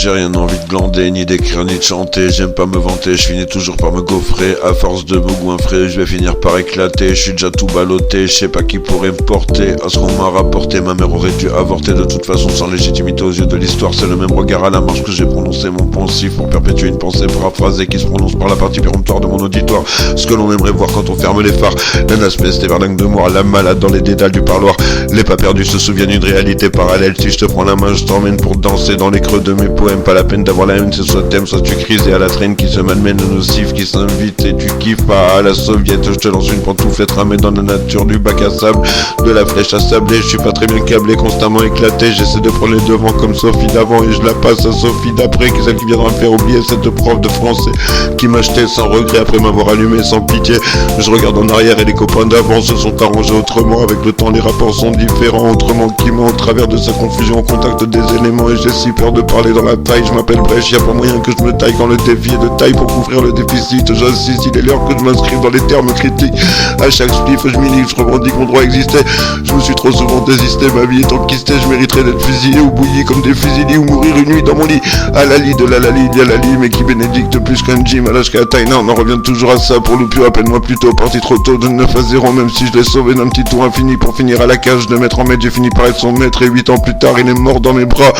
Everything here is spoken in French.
J'ai rien envie de glander, ni d'écrire, ni de chanter. J'aime pas me vanter, je finis toujours par me gaufrer. À force de me goinfrer, je vais finir par éclater. Je suis déjà tout ballotté, je sais pas qui pourrait me porter. À ce qu'on m'a rapporté, ma mère aurait dû avorter. De toute façon, sans légitimité aux yeux de l'histoire, c'est le même regard à la marche que j'ai prononcé mon poncif pour perpétuer une pensée paraphrasée qui se prononce par la partie péremptoire de mon auditoire. Ce que l'on aimerait voir quand on ferme les phares. L'anaspèce des verdingues de moi, la malade dans les dédales du parloir. Les pas perdus se souviennent d'une réalité parallèle. Si je te prends la main, je t'emmène pour danser dans les creux de mes poèmes. Pas la peine d'avoir la haine, c'est soit t'aimes, soit tu crises. Et à la traîne qui se malmène, le nocif qui s'invite et tu kiffes pas à la soviète. Je te lance une pantouflette ramée dans la nature du bac à sable, de la flèche à sabler. Je suis pas très bien câblé, constamment éclaté. J'essaie de prendre les devants comme Sophie d'avant et je la passe à Sophie d'après, qui est celle qui viendra me faire oublier cette prof de français qui m'a jeté sans regret après m'avoir allumé sans pitié. Je regarde en arrière et les copains d'avant se sont arrangés autrement. Avec le temps les rapports sont différents, autrement qui au travers de sa confusion au contact des éléments. Et j'ai si peur de parler dans la taille. Je m'appelle Brèche, y'a pas moyen que je me taille quand le défi est de taille pour couvrir le déficit. J'insiste, il est l'heure que je m'inscrive dans les termes critiques. À chaque spliff je m'inhibe, je revendique mon droit à exister. Je me suis trop souvent désisté, ma vie est enquistée. Je mériterais d'être fusillé ou bouilli comme des fusiliers ou mourir une nuit dans mon lit. À la lit de la Lali, il y a la lit, mais qui bénédicte plus qu'un gym. À l'âge qu'à taille, non, on en revient toujours à ça. Pour l'oupio, appelle-moi plutôt parti trop tôt de 9 à 0. Même si je l'ai sauvé d'un petit tour infini pour finir à la cage. De mettre en maître, j'ai fini par être son maître. Et 8 ans plus tard, il est mort dans mes bras.